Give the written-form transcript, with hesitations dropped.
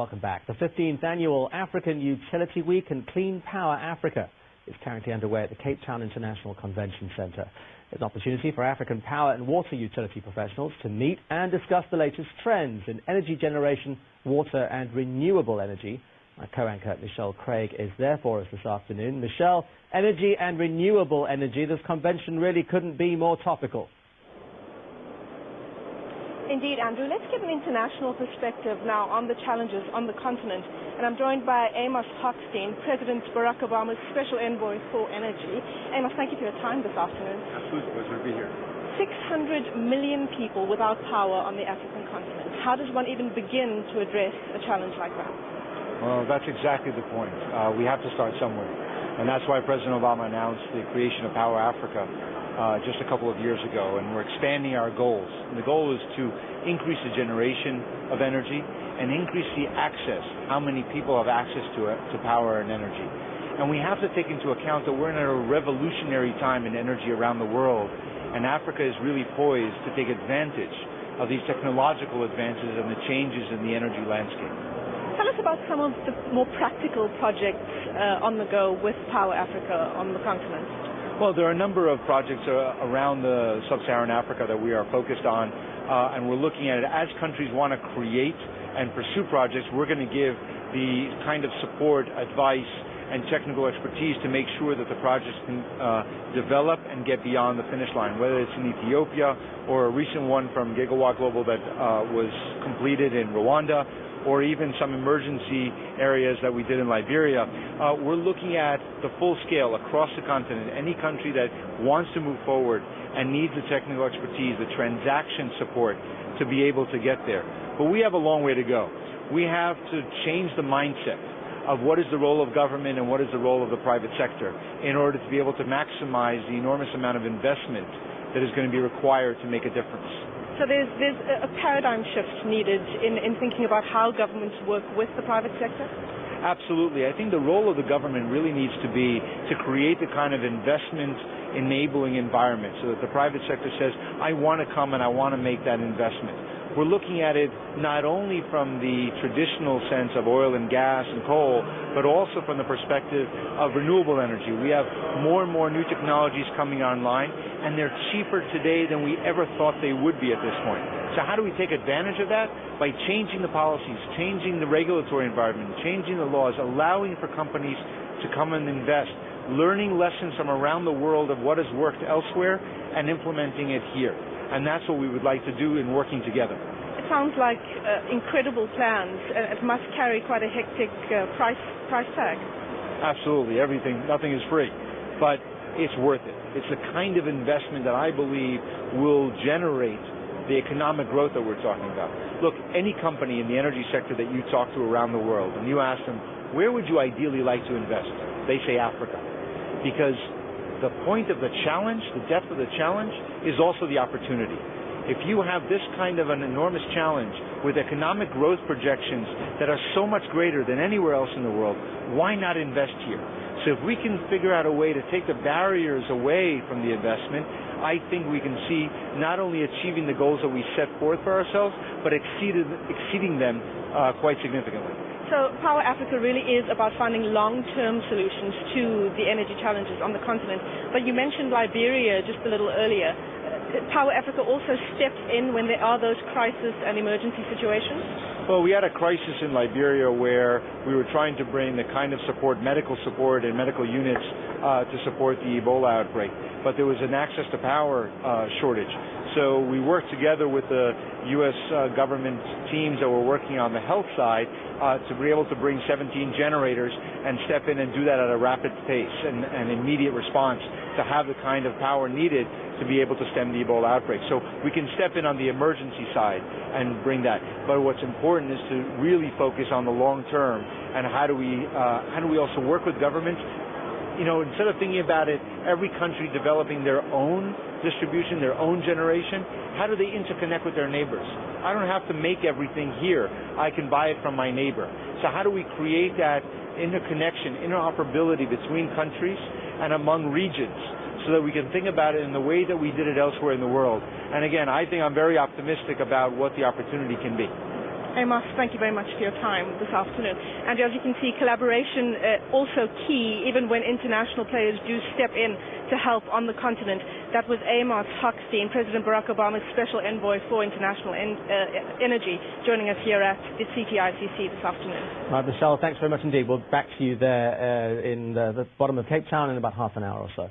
welcome back. The 15th Annual African Utility Week and Clean Power Africa is currently underway at the Cape Town International Convention Centre. It's an opportunity for African power and water utility professionals to meet and discuss the latest trends in energy generation, water and renewable energy. My co-anchor Michelle Craig is there for us this afternoon. Michelle, energy and renewable energy, this convention really couldn't be more topical. Indeed, Andrew. Let's get an international perspective now on the challenges on the continent. And I'm joined by Amos Hochstein, President Barack Obama's Special Envoy for Energy. Amos, thank you for your time this afternoon. Absolutely, pleasure to be here. 600 million people without power on the African continent. How does one even begin to address a challenge like that? Well, that's exactly the point. We have to start somewhere. And that's why President Obama announced the creation of Power Africa just a couple of years ago, and we're expanding our goals. And the goal is to increase the generation of energy and increase the access, how many people have access to power and energy. And we have to take into account that we're in a revolutionary time in energy around the world, and Africa is really poised to take advantage of these technological advances and the changes in the energy landscape. Tell us about some of the more practical projects on the go with Power Africa on the continent. Well, there are a number of projects around the sub-Saharan Africa that we are focused on, and we're looking at it. As countries want to create and pursue projects, we're going to give the kind of support, advice, and technical expertise to make sure that the projects can develop and get beyond the finish line, whether it's in Ethiopia or a recent one from Gigawatt Global that was completed in Rwanda, or even some emergency areas that we did in Liberia. We're looking at the full scale across the continent. Any country that wants to move forward and needs the technical expertise, the transaction support to be able to get there. But we have a long way to go. We have to change the mindset of what is the role of government and what is the role of the private sector in order to be able to maximize the enormous amount of investment that is going to be required to make a difference. So there's a paradigm shift needed in thinking about how governments work with the private sector? Absolutely. I think the role of the government really needs to be to create the kind of investment enabling environment so that the private sector says, I want to come and I want to make that investment. We're looking at it not only from the traditional sense of oil and gas and coal, but also from the perspective of renewable energy. We have more and more new technologies coming online, and they're cheaper today than we ever thought they would be at this point. So how do we take advantage of that? By changing the policies, changing the regulatory environment, changing the laws, allowing for companies to come and invest, learning lessons from around the world of what has worked elsewhere and implementing it here. And that's what we would like to do in working together. It sounds like incredible plans. It must carry quite a hectic price tag. Absolutely. Nothing is free. But it's worth it. It's the kind of investment that I believe will generate the economic growth that we're talking about. Look, any company in the energy sector that you talk to around the world, and you ask them, where would you ideally like to invest? They say Africa. Because the point of the challenge, the depth of the challenge, is also the opportunity. If you have this kind of an enormous challenge with economic growth projections that are so much greater than anywhere else in the world, why not invest here? So if we can figure out a way to take the barriers away from the investment, I think we can see not only achieving the goals that we set forth for ourselves, but exceeding them quite significantly. So Power Africa really is about finding long-term solutions to the energy challenges on the continent. But you mentioned Liberia just a little earlier. Power Africa also steps in when there are those crisis and emergency situations? Well, we had a crisis in Liberia where we were trying to bring the kind of support, medical support and medical units to support the Ebola outbreak. But there was an access to power shortage. So we worked together with the U.S. government teams that were working on the health side to be able to bring 17 generators and step in and do that at a rapid pace and immediate response to have the kind of power needed to be able to stem the Ebola outbreak. So we can step in on the emergency side and bring that. But what's important is to really focus on the long term and how do we also work with governments. You know, instead of thinking about it, every country developing their own distribution, their own generation, how do they interconnect with their neighbors? I don't have to make everything here. I can buy it from my neighbor. So how do we create that interconnection, interoperability between countries and among regions so that we can think about it in the way that we did it elsewhere in the world? And again, I think I'm very optimistic about what the opportunity can be. Amos, thank you very much for your time this afternoon. And as you can see, collaboration also key, even when international players do step in to help on the continent. That was Amos Hochstein, President Barack Obama's Special Envoy for International Energy, joining us here at the CTICC this afternoon. Right, Michelle, thanks very much indeed. We'll be back to you there in the bottom of Cape Town in about half an hour or so.